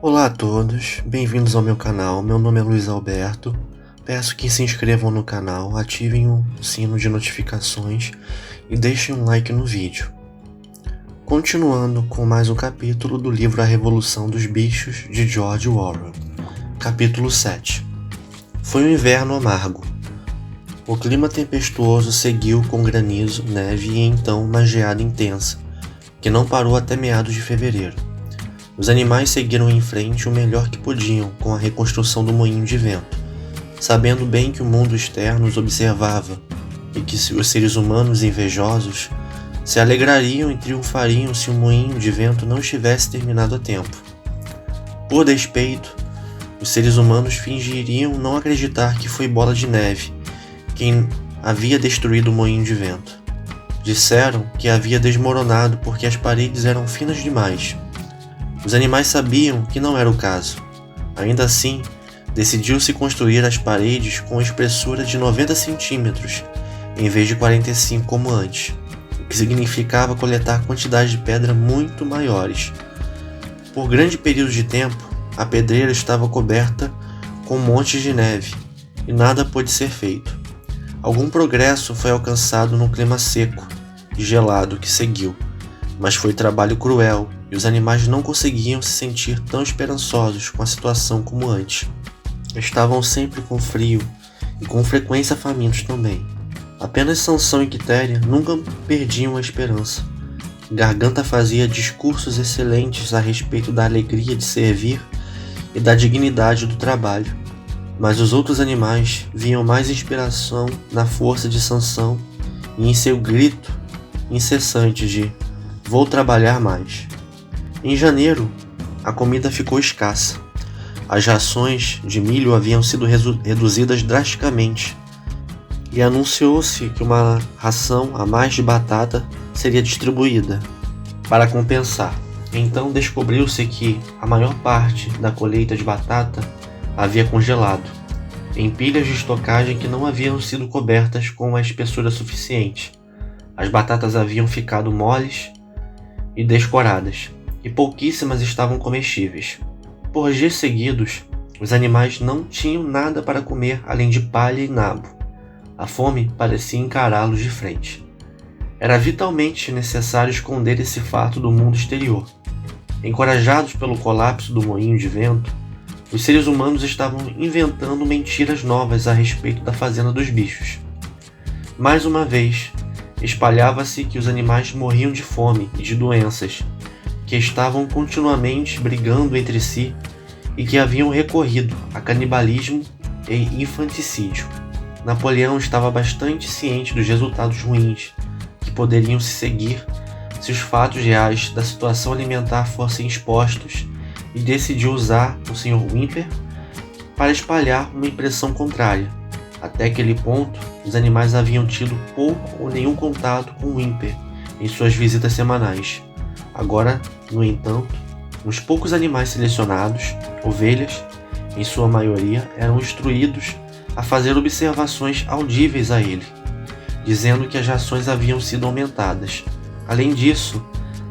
Olá a todos, bem-vindos ao meu canal. Meu nome é Luiz Alberto. Peço que se inscrevam no canal, ativem o sino de notificações e deixem um like no vídeo. Continuando com mais um capítulo do livro A Revolução dos Bichos, de George Orwell. Capítulo 7. Foi um inverno amargo. O clima tempestuoso seguiu com granizo, neve e então uma geada intensa, que não parou até meados de fevereiro. Os animais seguiram em frente o melhor que podiam com a reconstrução do moinho de vento, sabendo bem que o mundo externo os observava e que os seres humanos invejosos se alegrariam e triunfariam se o moinho de vento não estivesse terminado a tempo. Por despeito, os seres humanos fingiriam não acreditar que foi Bola de Neve quem havia destruído o moinho de vento. Disseram que havia desmoronado porque as paredes eram finas demais. Os animais sabiam que não era o caso. Ainda assim, decidiu-se construir as paredes com espessura de 90 centímetros, em vez de 45 como antes, o que significava coletar quantidades de pedra muito maiores. Por grande período de tempo, a pedreira estava coberta com montes de neve, e nada pôde ser feito. Algum progresso foi alcançado no clima seco e gelado que seguiu, mas foi trabalho cruel e os animais não conseguiam se sentir tão esperançosos com a situação como antes. Estavam sempre com frio e com frequência famintos também. Apenas Sansão e Quitéria nunca perdiam a esperança. Garganta fazia discursos excelentes a respeito da alegria de servir e da dignidade do trabalho, mas os outros animais viam mais inspiração na força de Sansão e em seu grito incessante de "Vou trabalhar mais". Em janeiro, a comida ficou escassa. As rações de milho haviam sido reduzidas drasticamente e anunciou-se que uma ração a mais de batata seria distribuída para compensar. Então descobriu-se que a maior parte da colheita de batata havia congelado em pilhas de estocagem que não haviam sido cobertas com uma espessura suficiente. As batatas haviam ficado moles e descoradas, e pouquíssimas estavam comestíveis. Por dias seguidos, os animais não tinham nada para comer além de palha e nabo. A fome parecia encará-los de frente. Era vitalmente necessário esconder esse fato do mundo exterior. Encorajados pelo colapso do moinho de vento, os seres humanos estavam inventando mentiras novas a respeito da fazenda dos bichos. Mais uma vez, espalhava-se que os animais morriam de fome e de doenças, que estavam continuamente brigando entre si e que haviam recorrido a canibalismo e infanticídio. Napoleão estava bastante ciente dos resultados ruins que poderiam se seguir se os fatos reais da situação alimentar fossem expostos e decidiu usar o Sr. Whymper para espalhar uma impressão contrária. Até aquele ponto, os animais haviam tido pouco ou nenhum contato com Whymper em suas visitas semanais. Agora, no entanto, uns poucos animais selecionados, ovelhas, em sua maioria, eram instruídos a fazer observações audíveis a ele, dizendo que as rações haviam sido aumentadas. Além disso,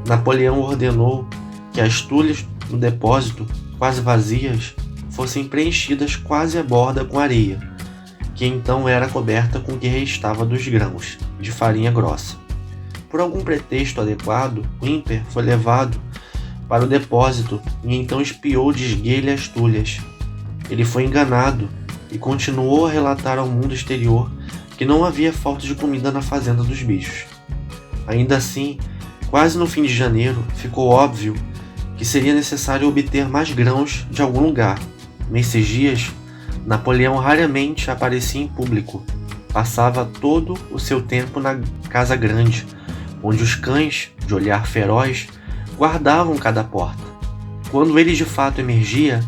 Napoleão ordenou que as tulhas do depósito, quase vazias, fossem preenchidas quase à borda com areia, que então era coberta com o que restava dos grãos de farinha grossa. Por algum pretexto adequado, Whymper foi levado para o depósito e então espiou de esguelha as tulhas. Ele foi enganado e continuou a relatar ao mundo exterior que não havia falta de comida na fazenda dos bichos. Ainda assim, quase no fim de janeiro, ficou óbvio que seria necessário obter mais grãos de algum lugar. Nesses dias, Napoleão raramente aparecia em público. Passava todo o seu tempo na Casa Grande, onde os cães, de olhar feroz, guardavam cada porta. Quando ele de fato emergia,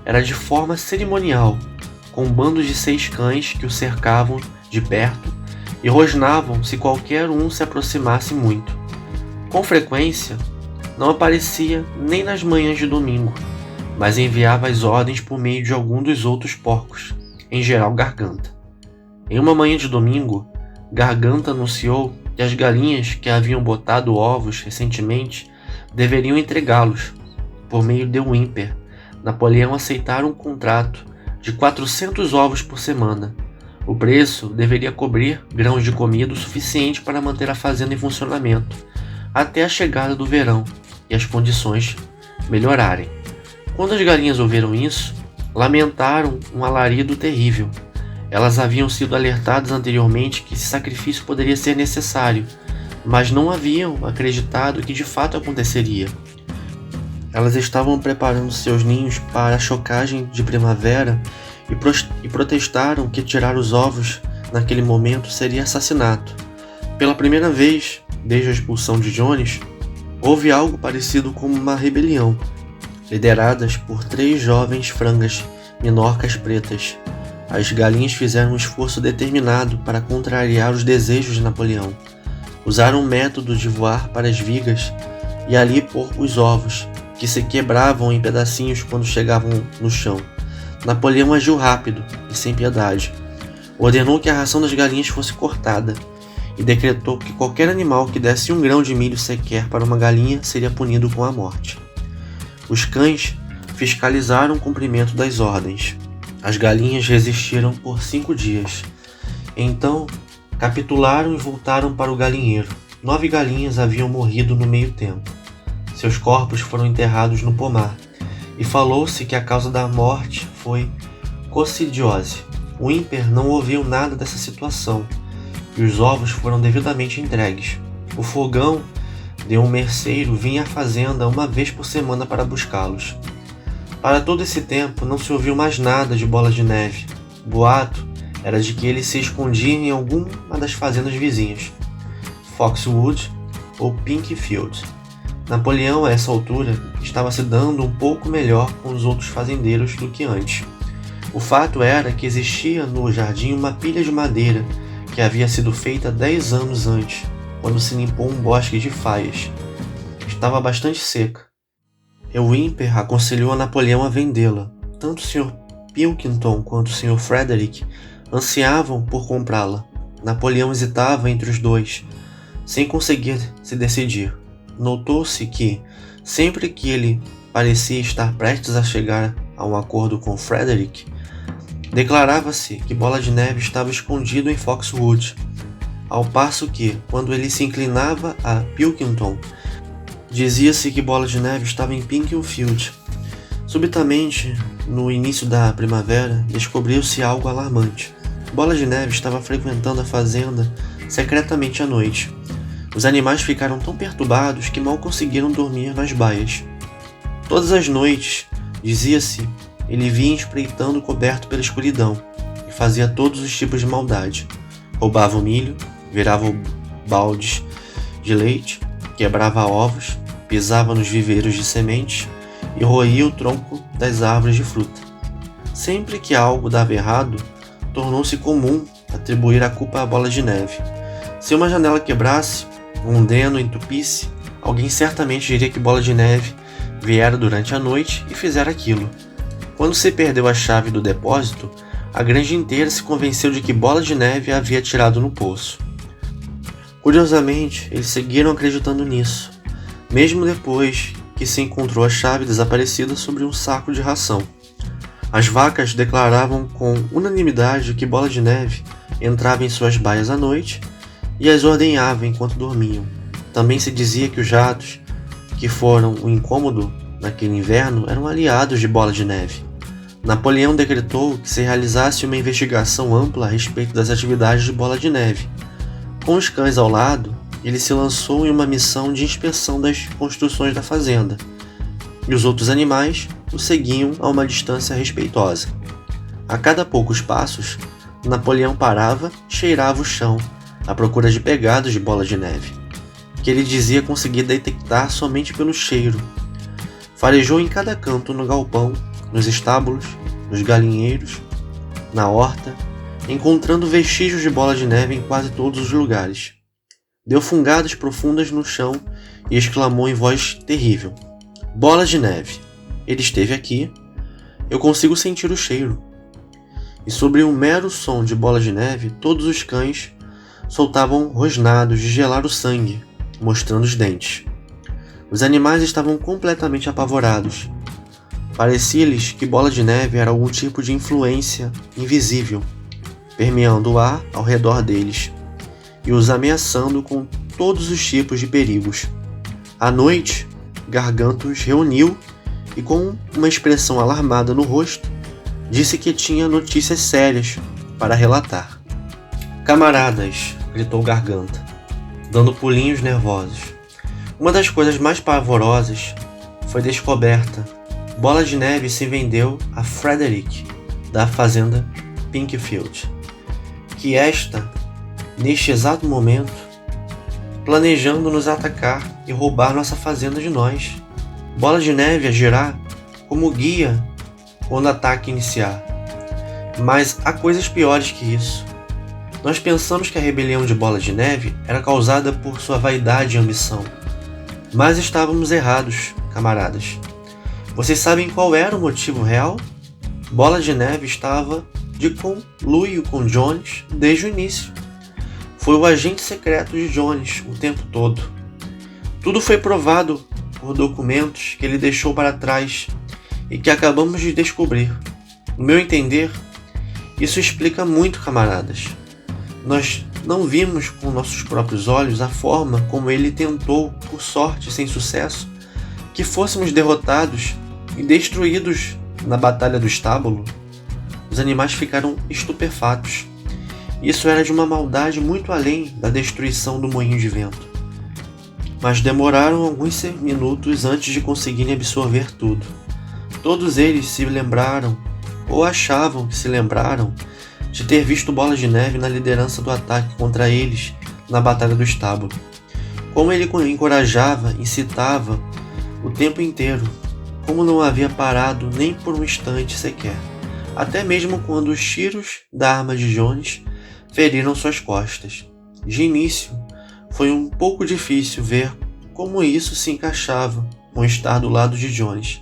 era de forma cerimonial, com bandos de 6 cães que o cercavam de perto e rosnavam se qualquer um se aproximasse muito. Com frequência, não aparecia nem nas manhãs de domingo, mas enviava as ordens por meio de algum dos outros porcos, em geral Garganta. Em uma manhã de domingo, Garganta anunciou que as galinhas que haviam botado ovos recentemente deveriam entregá-los, por meio de Whymper, Napoleão aceitara um contrato de 400 ovos por semana. O preço deveria cobrir grãos de comida o suficiente para manter a fazenda em funcionamento até a chegada do verão e as condições melhorarem. Quando as galinhas ouviram isso, lamentaram um alarido terrível. Elas haviam sido alertadas anteriormente que esse sacrifício poderia ser necessário, mas não haviam acreditado que de fato aconteceria. Elas estavam preparando seus ninhos para a chocagem de primavera e protestaram que tirar os ovos naquele momento seria assassinato. Pela primeira vez, desde a expulsão de Jones, houve algo parecido com uma rebelião, lideradas por 3 jovens frangas minorcas pretas. As galinhas fizeram um esforço determinado para contrariar os desejos de Napoleão. Usaram um método de voar para as vigas e ali pôr os ovos, que se quebravam em pedacinhos quando chegavam no chão. Napoleão agiu rápido e sem piedade. Ordenou que a ração das galinhas fosse cortada e decretou que qualquer animal que desse 1 grão de milho sequer para uma galinha seria punido com a morte. Os cães fiscalizaram o cumprimento das ordens. As galinhas resistiram por 5 dias. Então, capitularam e voltaram para o galinheiro. 9 galinhas haviam morrido no meio tempo. Seus corpos foram enterrados no pomar, e falou-se que a causa da morte foi coccidiose. O ímper não ouviu nada dessa situação, e os ovos foram devidamente entregues. O fogão de um merceiro vinha à fazenda uma vez por semana para buscá-los. Para todo esse tempo não se ouviu mais nada de Bola de Neve. O boato era de que ele se escondia em alguma das fazendas vizinhas, Foxwood ou Pinkfield. Napoleão, a essa altura, estava se dando um pouco melhor com os outros fazendeiros do que antes. O fato era que existia no jardim uma pilha de madeira que havia sido feita 10 anos antes, quando se limpou um bosque de faias. Estava bastante seca. O ímper aconselhou a Napoleão a vendê-la. Tanto o Sr. Pilkington quanto o Sr. Frederick ansiavam por comprá-la. Napoleão hesitava entre os dois, sem conseguir se decidir. Notou-se que, sempre que ele parecia estar prestes a chegar a um acordo com Frederick, declarava-se que Bola de Neve estava escondido em Foxwood, ao passo que, quando ele se inclinava a Pilkington, dizia-se que Bola de Neve estava em Pinkfield. Subitamente, no início da primavera, descobriu-se algo alarmante. Bola de Neve estava frequentando a fazenda secretamente à noite. Os animais ficaram tão perturbados que mal conseguiram dormir nas baias. Todas as noites, dizia-se, ele vinha espreitando coberto pela escuridão e fazia todos os tipos de maldade. Roubava o milho, virava baldes de leite, quebrava ovos, pisava nos viveiros de sementes e roía o tronco das árvores de fruta. Sempre que algo dava errado, tornou-se comum atribuir a culpa à Bola de Neve. Se uma janela quebrasse, um dreno entupisse, alguém certamente diria que Bola de Neve viera durante a noite e fizera aquilo. Quando se perdeu a chave do depósito, a granja inteira se convenceu de que Bola de Neve a havia tirado no poço. Curiosamente, eles seguiram acreditando nisso, mesmo depois que se encontrou a chave desaparecida sobre um saco de ração. As vacas declaravam com unanimidade que Bola de Neve entrava em suas baias à noite e as ordenhava enquanto dormiam. Também se dizia que os ratos, que foram um incômodo naquele inverno, eram aliados de Bola de Neve. Napoleão decretou que se realizasse uma investigação ampla a respeito das atividades de Bola de Neve. Com os cães ao lado, ele se lançou em uma missão de inspeção das construções da fazenda, e os outros animais o seguiam a uma distância respeitosa. A cada poucos passos, Napoleão parava e cheirava o chão, à procura de pegadas de Bola de Neve, que ele dizia conseguir detectar somente pelo cheiro. Farejou em cada canto no galpão, nos estábulos, nos galinheiros, na horta, encontrando vestígios de Bola de Neve em quase todos os lugares. Deu fungadas profundas no chão e exclamou em voz terrível: "Bola de Neve, ele esteve aqui. Eu consigo sentir o cheiro." E sobre um mero som de Bola de Neve, todos os cães soltavam rosnados de gelar o sangue, mostrando os dentes. Os animais estavam completamente apavorados. Parecia-lhes que Bola de Neve era algum tipo de influência invisível, permeando o ar ao redor deles e os ameaçando com todos os tipos de perigos. À noite, Garganta os reuniu e, com uma expressão alarmada no rosto, disse que tinha notícias sérias para relatar. "Camaradas", gritou Garganta, dando pulinhos nervosos. Uma das coisas mais pavorosas foi descoberta. Bola de Neve se vendeu a Frederick, da fazenda Pinkfield, que está, neste exato momento, planejando nos atacar e roubar nossa fazenda de nós. Bola de Neve agirá como guia quando o ataque iniciar. Mas há coisas piores que isso. Nós pensamos que a rebelião de Bola de Neve era causada por sua vaidade e ambição. Mas estávamos errados, camaradas. Vocês sabem qual era o motivo real? Bola de Neve estava de conluio com Jones desde o início. Foi o agente secreto de Jones o tempo todo. Tudo foi provado por documentos que ele deixou para trás e que acabamos de descobrir. No meu entender, isso explica muito, camaradas. Nós não vimos com nossos próprios olhos a forma como ele tentou, por sorte sem sucesso, que fôssemos derrotados e destruídos na Batalha do Estábulo. Os animais ficaram estupefatos. Isso era de uma maldade muito além da destruição do moinho de vento. Mas demoraram alguns minutos antes de conseguirem absorver tudo. Todos eles se lembraram, ou achavam que se lembraram, de ter visto Bola de Neve na liderança do ataque contra eles na Batalha do Estábulo. Como ele encorajava, incitava o tempo inteiro, como não havia parado nem por um instante sequer, até mesmo quando os tiros da arma de Jones feriram suas costas. De início, foi um pouco difícil ver como isso se encaixava com estar do lado de Jones.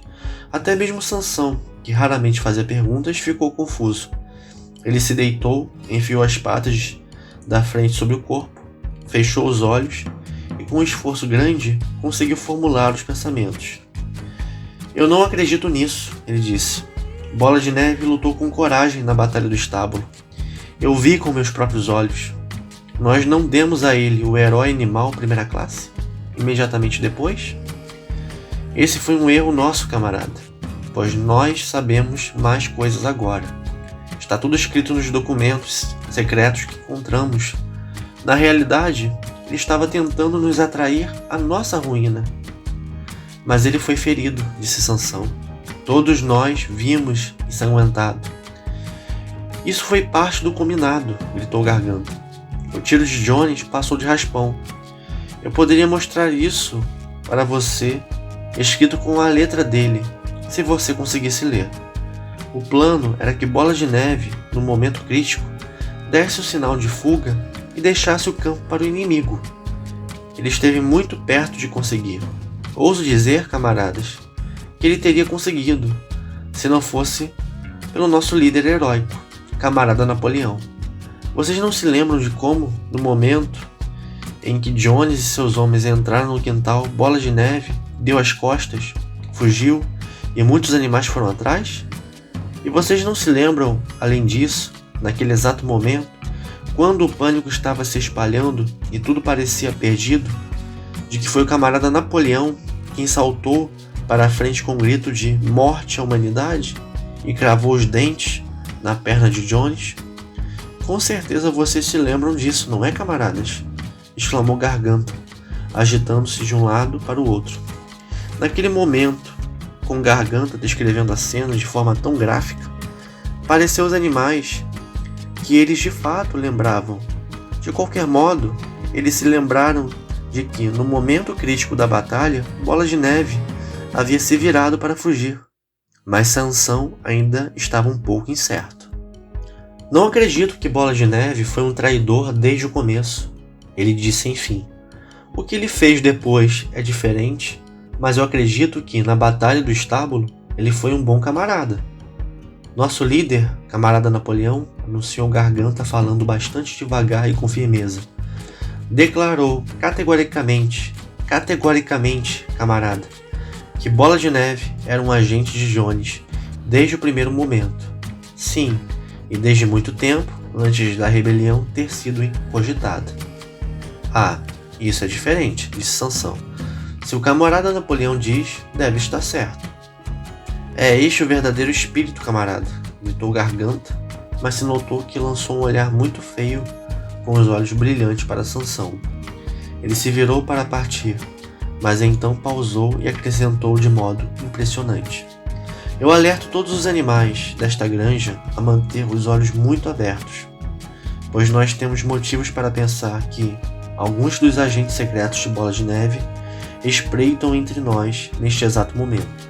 Até mesmo Sansão, que raramente fazia perguntas, ficou confuso. Ele se deitou, enfiou as patas da frente sobre o corpo, fechou os olhos e, com um esforço grande, conseguiu formular os pensamentos. "Eu não acredito nisso", ele disse. "Bola de Neve lutou com coragem na Batalha do Estábulo. Eu vi com meus próprios olhos. Nós não demos a ele o herói animal primeira classe imediatamente depois? Esse foi um erro nosso, camarada, pois nós sabemos mais coisas agora. Está tudo escrito nos documentos secretos que encontramos. Na realidade, ele estava tentando nos atrair à nossa ruína." "Mas ele foi ferido", disse Sansão. "Todos nós vimos ensanguentado." "Isso foi parte do combinado", gritou Garganta. "O tiro de Jones passou de raspão. Eu poderia mostrar isso para você, escrito com a letra dele, se você conseguisse ler. O plano era que Bola de Neve, no momento crítico, desse o sinal de fuga e deixasse o campo para o inimigo. Ele esteve muito perto de conseguir. Ouso dizer, camaradas, que ele teria conseguido, se não fosse pelo nosso líder heróico, camarada Napoleão. Vocês não se lembram de como, no momento em que Jones e seus homens entraram no quintal, Bola de Neve deu as costas, fugiu e muitos animais foram atrás? E vocês não se lembram, além disso, naquele exato momento, quando o pânico estava se espalhando e tudo parecia perdido, de que foi o camarada Napoleão quem saltou para a frente com um grito de morte à humanidade e cravou os dentes na perna de Jones? Com certeza vocês se lembram disso, não é, camaradas? Exclamou Garganta, agitando-se de um lado para o outro. Naquele momento, com Garganta descrevendo a cena de forma tão gráfica, pareceu aos animais que eles de fato lembravam. De qualquer modo, eles se lembraram de que, no momento crítico da batalha, Bola de Neve havia se virado para fugir, mas Sansão ainda estava um pouco incerto. "Não acredito que Bola de Neve foi um traidor desde o começo", ele disse enfim. "O que ele fez depois é diferente, mas eu acredito que, na Batalha do Estábulo, ele foi um bom camarada." "Nosso líder, camarada Napoleão", anunciou Garganta falando bastante devagar e com firmeza, "declarou categoricamente, camarada, que Bola de Neve era um agente de Jones desde o primeiro momento. Sim, e desde muito tempo antes da rebelião ter sido cogitada. Ah, isso é diferente, disse Sansão. Se o camarada Napoleão diz, deve estar certo. É este o verdadeiro espírito, camarada, gritou Garganta, mas se notou que lançou um olhar muito feio com os olhos brilhantes para Sansão. Ele se virou para partir, mas então pausou e acrescentou de modo impressionante. Eu alerto todos os animais desta granja a manter os olhos muito abertos, pois nós temos motivos para pensar que alguns dos agentes secretos de Bola de Neve espreitam entre nós neste exato momento.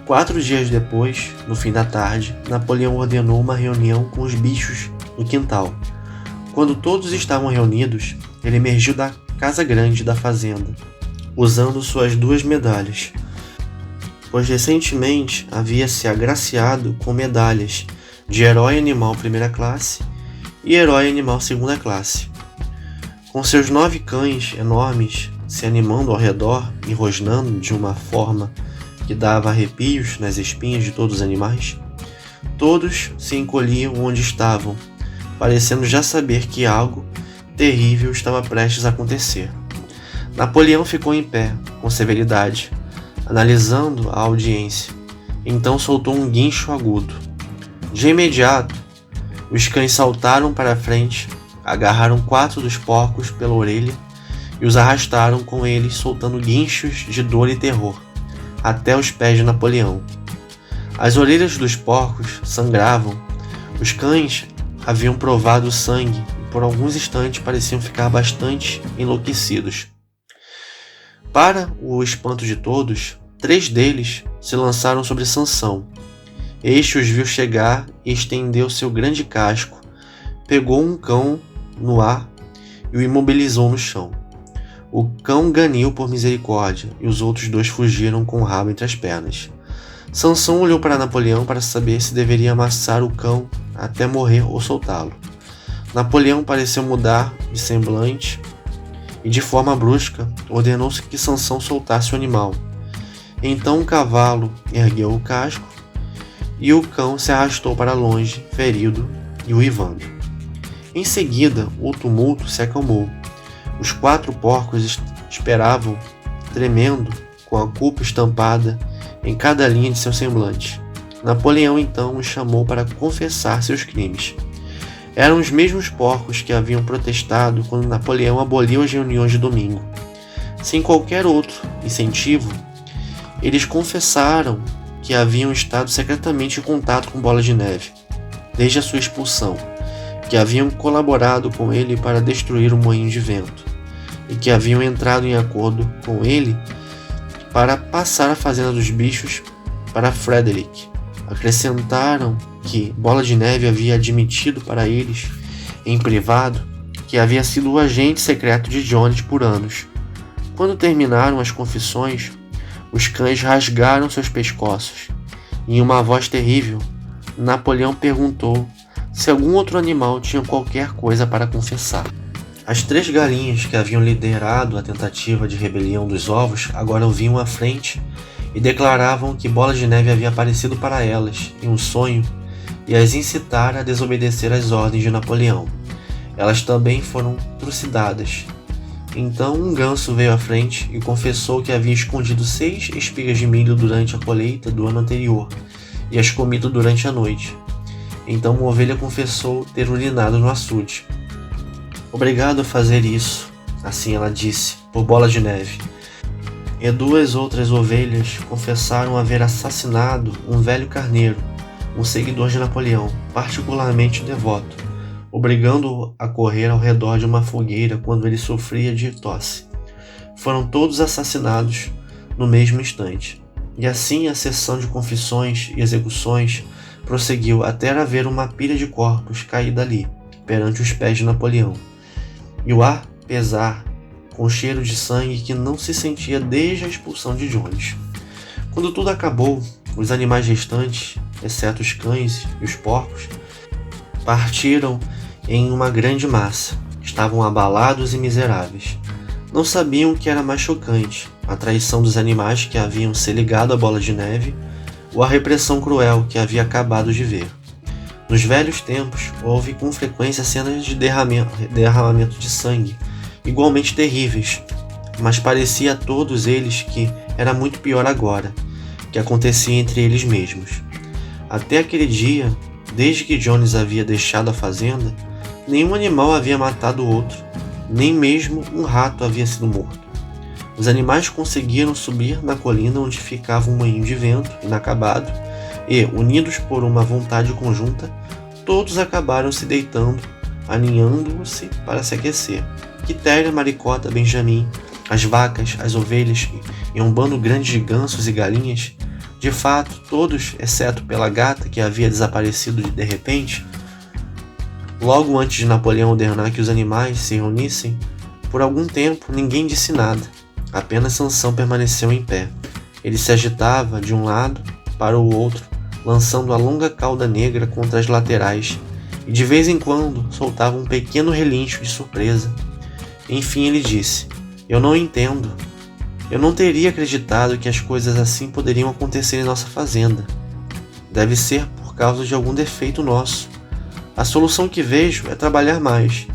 4 dias depois, no fim da tarde, Napoleão ordenou uma reunião com os bichos no quintal. Quando todos estavam reunidos, ele emergiu da casa grande da fazenda, usando suas 2 medalhas, pois recentemente havia se agraciado com medalhas de Herói Animal Primeira Classe e Herói Animal Segunda Classe. Com seus 9 cães enormes se animando ao redor e rosnando de uma forma que dava arrepios nas espinhas de todos os animais, todos se encolhiam onde estavam, parecendo já saber que algo terrível estava prestes a acontecer. Napoleão ficou em pé, com severidade, analisando a audiência. Então soltou um guincho agudo. De imediato, os cães saltaram para a frente, agarraram 4 dos porcos pela orelha e os arrastaram com eles, soltando guinchos de dor e terror, até os pés de Napoleão. As orelhas dos porcos sangravam. Os cães haviam provado o sangue e por alguns instantes pareciam ficar bastante enlouquecidos. Para o espanto de todos, 3 deles se lançaram sobre Sansão. Este os viu chegar e estendeu seu grande casco, pegou um cão no ar e o imobilizou no chão. O cão ganiu por misericórdia e os outros 2 fugiram com o rabo entre as pernas. Sansão olhou para Napoleão para saber se deveria amassar o cão até morrer ou soltá-lo. Napoleão pareceu mudar de semblante e, de forma brusca, ordenou-se que Sansão soltasse o animal. Então o cavalo ergueu o casco e o cão se arrastou para longe, ferido e uivando. Em seguida, o tumulto se acalmou. Os 4 porcos esperavam, tremendo, com a culpa estampada em cada linha de seu semblante. Napoleão então os chamou para confessar seus crimes. Eram os mesmos porcos que haviam protestado quando Napoleão aboliu as reuniões de domingo. Sem qualquer outro incentivo, eles confessaram que haviam estado secretamente em contato com Bola de Neve, desde a sua expulsão, que haviam colaborado com ele para destruir o moinho de vento, e que haviam entrado em acordo com ele para passar a fazenda dos bichos para Frederick. Acrescentaram que Bola de Neve havia admitido para eles, em privado, que havia sido o agente secreto de Jones por anos. Quando terminaram as confissões, os cães rasgaram seus pescoços. Em uma voz terrível, Napoleão perguntou se algum outro animal tinha qualquer coisa para confessar. As 3 galinhas que haviam liderado a tentativa de rebelião dos ovos agora vinham à frente e declaravam que Bola de Neve havia aparecido para elas em um sonho e as incitara a desobedecer às ordens de Napoleão. Elas também foram trucidadas. Então um ganso veio à frente e confessou que havia escondido 6 espigas de milho durante a colheita do ano anterior e as comido durante a noite. Então uma ovelha confessou ter urinado no açude. Obrigado a fazer isso, assim ela disse, por Bola de Neve. E 2 outras ovelhas confessaram haver assassinado um velho carneiro, um seguidor de Napoleão, particularmente devoto, obrigando-o a correr ao redor de uma fogueira quando ele sofria de tosse. Foram todos assassinados no mesmo instante. E assim a sessão de confissões e execuções prosseguiu até haver uma pilha de corpos caída ali, perante os pés de Napoleão. E o ar pesar, com cheiro de sangue que não se sentia desde a expulsão de Jones. Quando tudo acabou, os animais restantes, exceto os cães e os porcos, partiram em uma grande massa. Estavam abalados e miseráveis. Não sabiam o que era mais chocante, a traição dos animais que haviam se ligado à bola de neve ou a repressão cruel que havia acabado de ver. Nos velhos tempos, houve com frequência cenas de derramamento de sangue, igualmente terríveis, mas parecia a todos eles que era muito pior agora, que acontecia entre eles mesmos. Até aquele dia, desde que Jones havia deixado a fazenda, nenhum animal havia matado o outro, nem mesmo um rato havia sido morto. Os animais conseguiram subir na colina onde ficava um moinho de vento inacabado e, unidos por uma vontade conjunta, todos acabaram se deitando, aninhando-se para se aquecer. Quitéria, Maricota, Benjamin, as vacas, as ovelhas e um bando grande de gansos e galinhas, de fato, todos, exceto pela gata que havia desaparecido de repente, logo antes de Napoleão ordenar que os animais se reunissem, por algum tempo ninguém disse nada, apenas Sansão permaneceu em pé. Ele se agitava de um lado para o outro, lançando a longa cauda negra contra as laterais, e de vez em quando soltava um pequeno relincho de surpresa. Enfim ele disse: "Eu não entendo. Eu não teria acreditado que as coisas assim poderiam acontecer em nossa fazenda. Deve ser por causa de algum defeito nosso. A solução que vejo é trabalhar mais.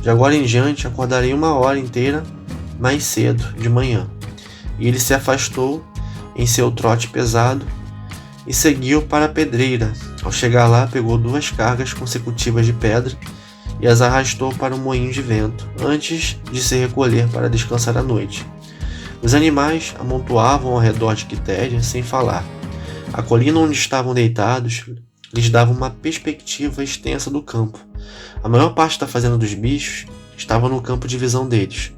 De agora em diante acordarei 1 hora inteira mais cedo, de manhã." E ele se afastou em seu trote pesado e seguiu para a pedreira. Ao chegar lá, pegou 2 cargas consecutivas de pedra e as arrastou para o moinho de vento, antes de se recolher para descansar à noite. Os animais amontoavam ao redor de Quitéria sem falar. A colina onde estavam deitados lhes dava uma perspectiva extensa do campo. A maior parte da fazenda dos bichos estava no campo de visão deles.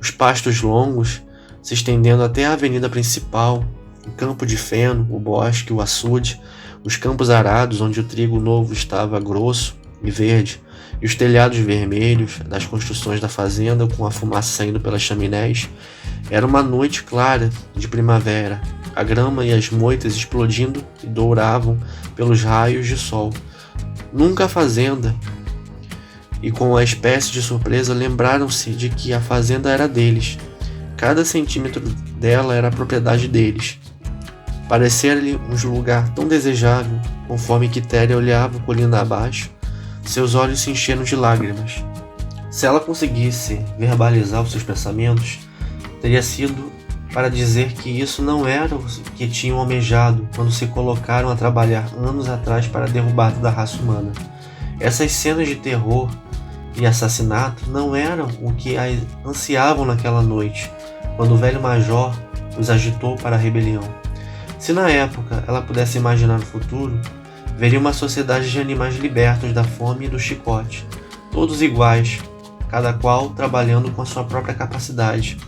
Os pastos longos se estendendo até a avenida principal, o campo de feno, o bosque, o açude, os campos arados onde o trigo novo estava grosso e verde, e os telhados vermelhos das construções da fazenda com a fumaça saindo pelas chaminés. Era uma noite clara de primavera, a grama e as moitas explodindo e douravam pelos raios de sol. Nunca a fazenda, e com a espécie de surpresa lembraram-se de que a fazenda era deles. Cada centímetro dela era propriedade deles. Parecia-lhe um lugar tão desejável, conforme Quitéria olhava colina abaixo, seus olhos se encheram de lágrimas. Se ela conseguisse verbalizar os seus pensamentos, teria sido para dizer que isso não era o que tinham almejado quando se colocaram a trabalhar anos atrás para a derrubada da raça humana. Essas cenas de terror e assassinato não eram o que ansiavam naquela noite, quando o velho major os agitou para a rebelião. Se na época ela pudesse imaginar o futuro, veria uma sociedade de animais libertos da fome e do chicote, todos iguais, cada qual trabalhando com a sua própria capacidade,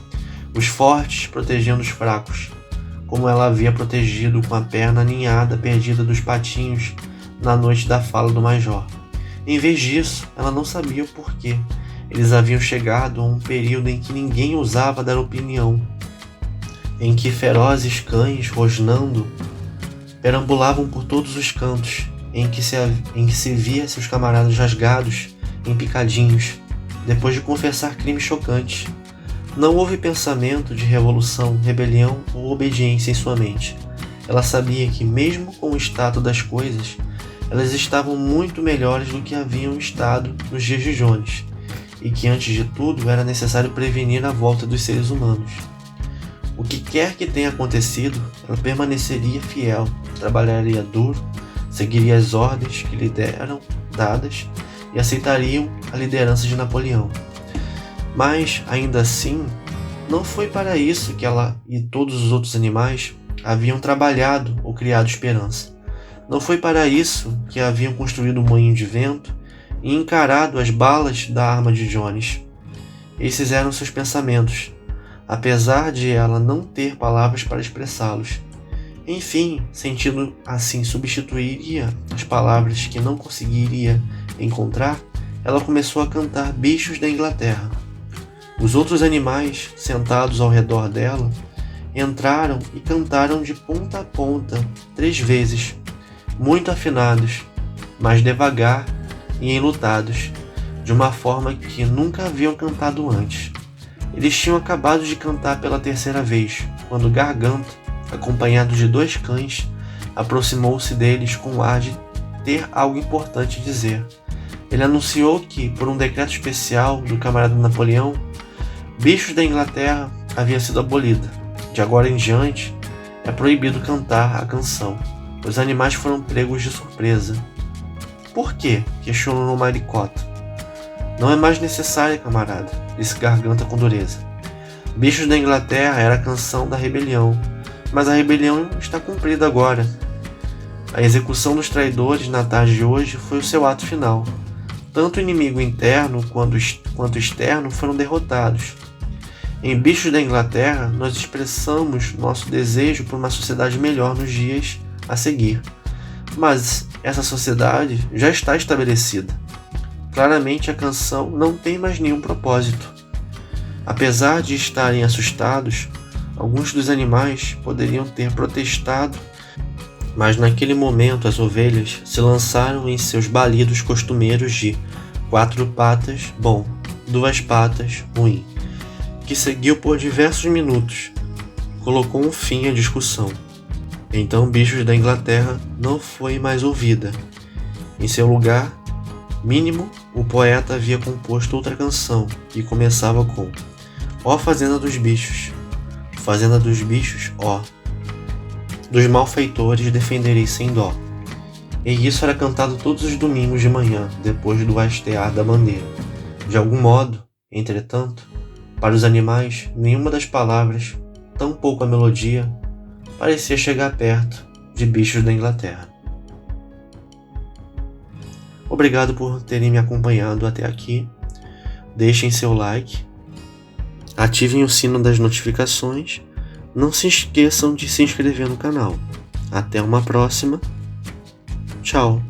os fortes protegendo os fracos, como ela havia protegido com a perna aninhada perdida dos patinhos na noite da fala do major. Em vez disso, ela não sabia o porquê. Eles haviam chegado a um período em que ninguém ousava dar opinião, em que ferozes cães, rosnando, perambulavam por todos os cantos, em que se via seus camaradas rasgados em picadinhos, depois de confessar crimes chocantes. Não houve pensamento de revolução, rebelião ou obediência em sua mente. Ela sabia que, mesmo com o estado das coisas, elas estavam muito melhores do que haviam estado nos dias de Jones, e que, antes de tudo, era necessário prevenir a volta dos seres humanos. O que quer que tenha acontecido, ela permaneceria fiel, trabalharia duro, seguiria as ordens que lhe eram dadas e aceitariam a liderança de Napoleão. Mas, ainda assim, não foi para isso que ela e todos os outros animais haviam trabalhado ou criado esperança. Não foi para isso que haviam construído um moinho de vento e encarado as balas da arma de Jones. Esses eram seus pensamentos, apesar de ela não ter palavras para expressá-los. Enfim, sentindo assim substituiria as palavras que não conseguiria encontrar, ela começou a cantar Bichos da Inglaterra. Os outros animais, sentados ao redor dela, entraram e cantaram de ponta a ponta 3 vezes, muito afinados, mas devagar e enlutados, de uma forma que nunca haviam cantado antes. Eles tinham acabado de cantar pela terceira vez, quando Garganta, acompanhado de 2 cães, aproximou-se deles com o ar de ter algo importante a dizer. Ele anunciou que, por um decreto especial do camarada Napoleão, Bichos da Inglaterra havia sido abolida. De agora em diante, é proibido cantar a canção. Os animais foram pegos de surpresa. Por quê? Questionou o Maricota. Não é mais necessário, camarada, disse Garganta com dureza. Bichos da Inglaterra era a canção da rebelião, mas a rebelião está cumprida agora. A execução dos traidores na tarde de hoje foi o seu ato final. Tanto o inimigo interno quanto externo foram derrotados. Em Bichos da Inglaterra, nós expressamos nosso desejo por uma sociedade melhor nos dias a seguir. Mas essa sociedade já está estabelecida. Claramente a canção não tem mais nenhum propósito. Apesar de estarem assustados, alguns dos animais poderiam ter protestado, mas naquele momento as ovelhas se lançaram em seus balidos costumeiros de 4 patas, bom, 2 patas, ruim, que seguiu por diversos minutos, colocou um fim à discussão. Então Bichos da Inglaterra não foi mais ouvida. Em seu lugar, mínimo, o poeta havia composto outra canção, que começava com: ó fazenda dos bichos, ó, dos malfeitores defenderei sem dó. E isso era cantado todos os domingos de manhã, depois do hastear da bandeira. De algum modo, entretanto, para os animais, nenhuma das palavras, tampouco a melodia, parecia chegar perto de Bichos da Inglaterra. Obrigado por terem me acompanhado até aqui. Deixem seu like, ativem o sino das notificações, não se esqueçam de se inscrever no canal. Até uma próxima. Tchau.